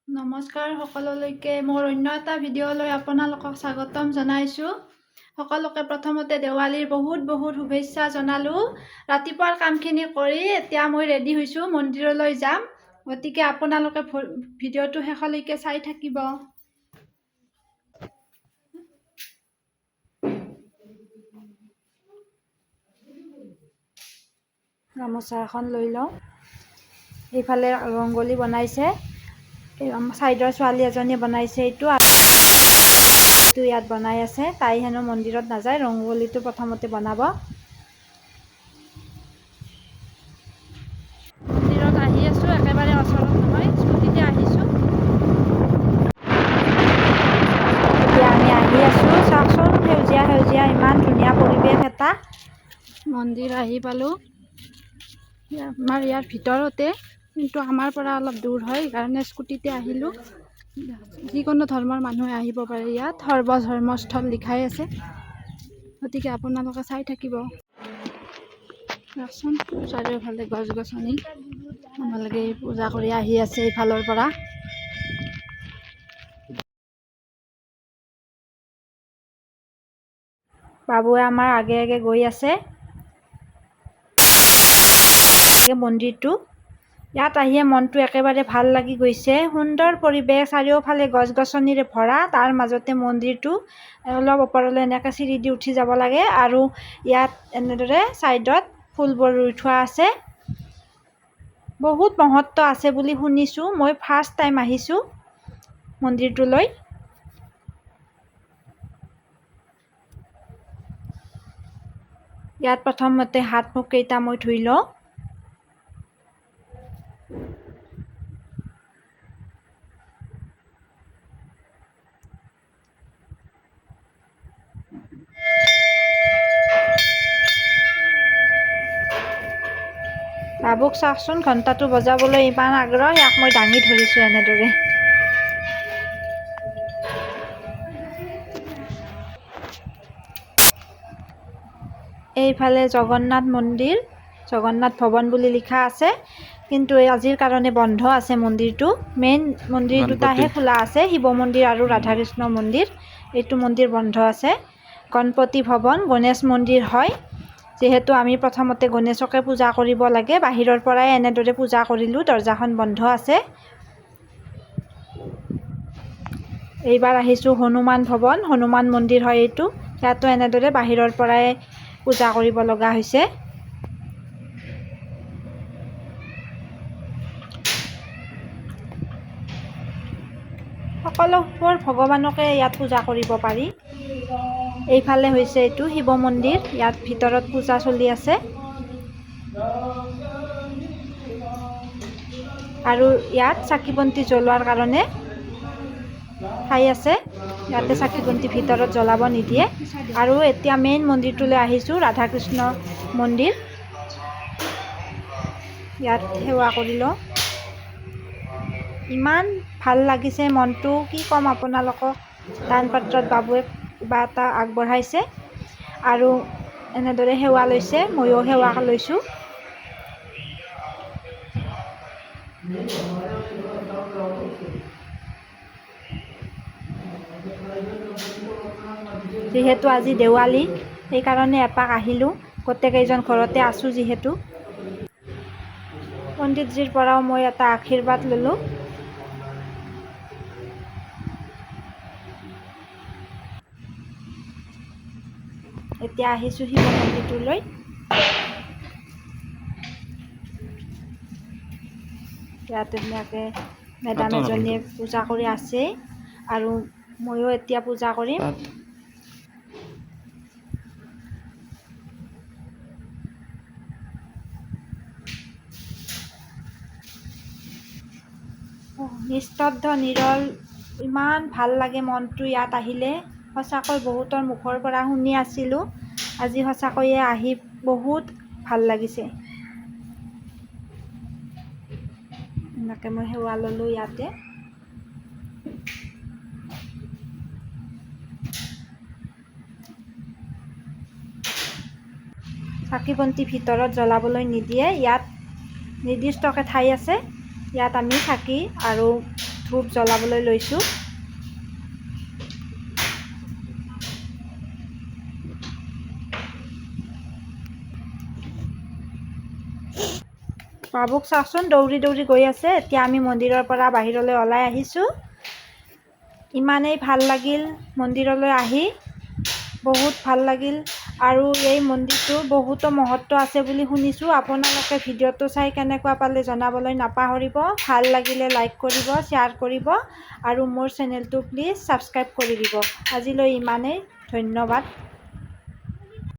নমস্কাৰ সকলোলৈকে মোৰ অন্য এটা ভিডিঅ'লৈ আপোনালোকক স্বাগতম জনাইছোঁ। সকলোকে প্ৰথমতে দেৱালীৰ বহুত শুভেচ্ছা জনালোঁ। ৰাতিপুৱাৰ কামখিনি কৰি এতিয়া মই ৰেডি হৈছোঁ, মন্দিৰলৈ যাম। গতিকে আপোনালোকে ভিডিঅ'টো শেষলৈকে চাই থাকিব। গামোচা এখন লৈ লওঁ। এইফালে ৰংগলী বনাইছে, চাইডৰ ছোৱালী এজনীয়ে বনাইছে এইটো ইয়াত বনাই আছে। তাই হেনো মন্দিৰত নাযায়, ৰংগলীটো প্ৰথমতে বনাব। মন্দিৰত আহি আছোঁ, একেবাৰে ওচৰত নহয়, স্কুটিতে আহিছোঁ। এতিয়া আমি আহি আছোঁ, চাওকচোন সেউজীয়া ইমান ধুনীয়া পৰিৱেশ এটা। মন্দিৰ আহি পালোঁ। আমাৰ ইয়াৰ ভিতৰতে, কিন্তু আমাৰ পৰা অলপ দূৰ হয়, সেইকাৰণে স্কুটিতে আহিলোঁ। যিকোনো ধৰ্মৰ মানুহে আহিব পাৰে ইয়াত, সৰ্বধৰ্মস্থল লিখাই আছে। গতিকে আপোনালোকে চাই থাকিব। চাওকচোন চাৰিওফালে গছ গছনি, আপোনালোকে পূজা কৰি আহি আছে এইফালৰ পৰা। বাবুৱে আমাৰ আগে গৈ আছে। মন্দিৰটো ইয়াত আহিয়ে মনটো একেবাৰে ভাল লাগি গৈছে। সুন্দৰ পৰিৱেশ, চাৰিওফালে গছ গছনিৰে ভৰা, তাৰ মাজতে মন্দিৰটো। অলপ ওপৰলৈ এনেকৈ চিৰি দি উঠি যাব লাগে, আৰু ইয়াত এনেদৰে ছাইডত ফুলবোৰ ৰুই থোৱা আছে। বহুত মহত্ব আছে বুলি শুনিছোঁ, মই ফাৰ্ষ্ট টাইম আহিছোঁ মন্দিৰটোলৈ। ইয়াত প্ৰথমতে হাত মুখ কেইটা মই ধুই লওঁ। বাবুক চাওকচোন, ঘণ্টাটো বজাবলৈ ইমান আগ্ৰহ, ইয়াক মই দাঙি ধৰিছোঁ এনেদৰে। এইফালে জগন্নাথ মন্দিৰ, জগন্নাথ ভৱন বুলি লিখা আছে, কিন্তু আজিৰ কাৰণে বন্ধ আছে মন্দিৰটো। মেইন মন্দিৰ দুটাহে খোলা আছে, শিৱ মন্দিৰ আৰু ৰাধা কৃষ্ণ মন্দিৰ। এইটো মন্দিৰ বন্ধ আছে। গণপতি ভৱন, গণেশ মন্দিৰ হয়। যিহেতু আমি প্ৰথমতে গণেশকে পূজা কৰিব লাগে, বাহিৰৰ পৰাই এনেদৰে পূজা কৰিলোঁ, দৰ্জাখন বন্ধ আছে। এইবাৰ আহিছোঁ হনুমান ভৱন, হনুমান মন্দিৰ হয় এইটো। ইয়াতো এনেদৰে বাহিৰৰ পৰাই পূজা কৰিব লগা হৈছে। সকলোবোৰ ভগৱানকে ইয়াত পূজা কৰিব পাৰি। এইফালে হৈছে এইটো শিৱ মন্দিৰ, ইয়াত ভিতৰত পূজা চলি আছে। আৰু ইয়াত চাকি বন্তি জ্বলোৱাৰ কাৰণে ঠাই আছে। ইয়াতে চাকি বন্তি ভিতৰত জ্বলাব নিদিয়ে। আৰু এতিয়া মেইন মন্দিৰটোলৈ আহিছোঁ, ৰাধা কৃষ্ণ মন্দিৰ। ইয়াত সেৱা কৰি লওঁ। ইমান ভাল লাগিছে মনটো, কি ক'ম আপোনালোকক। দান পাত্ৰত বাবুৱে কিবা এটা আগবঢ়াইছে, আৰু এনেদৰে সেৱা লৈছে, ময়ো সেৱা লৈছোঁ। যিহেতু আজি দেৱালী, সেইকাৰণে এপাক আহিলোঁ। গোটেইকেইজন ঘৰতে আছোঁ যিহেতু। পণ্ডিতজীৰ পৰাও মই এটা আশীৰ্বাদ ল'লোঁ। এতিয়া আহিছোঁ শিৱ মন্দিৰটোলৈ। ইয়াত ধুনীয়াকৈ মেডাম এজনীয়ে পূজা কৰি আছে, আৰু ময়ো এতিয়া পূজা কৰিম। নিস্তব্ধ নিৰল, ইমান ভাল লাগে মনটো ইয়াত আহিলে। সঁচাকৈ বহুতৰ মুখৰ পৰা শুনি আছিলোঁ, আজি সঁচাকৈয়ে আহি বহুত ভাল লাগিছে। এনেকৈ মই সেৱা ল'লোঁ ইয়াতে। চাকি বন্তি ভিতৰত জ্বলাবলৈ নিদিয়ে, ইয়াত নিৰ্দিষ্টকৈ ঠাই আছে। ইয়াত আমি চাকি আৰু ধূপ জ্বলাবলৈ লৈছোঁ। বাবুক চাওকচোন দৌৰি দৌৰি গৈ আছে। এতিয়া আমি মন্দিৰৰ পৰা বাহিৰলৈ ওলাই আহিছোঁ। ইমানেই ভাল লাগিল মন্দিৰলৈ আহি, বহুত ভাল লাগিল। আৰু এই মন্দিৰটোৰ বহুতো মহত্ব আছে বুলি শুনিছোঁ। আপোনালোকে ভিডিঅ'টো চাই কেনেকুৱা পালে জনাবলৈ নাপাহৰিব। ভাল লাগিলে লাইক কৰিব, শ্বেয়াৰ কৰিব আৰু মোৰ চেনেলটো প্লিজ ছাবস্ক্ৰাইব কৰি দিব। আজিলৈ ইমানেই, ধন্যবাদ।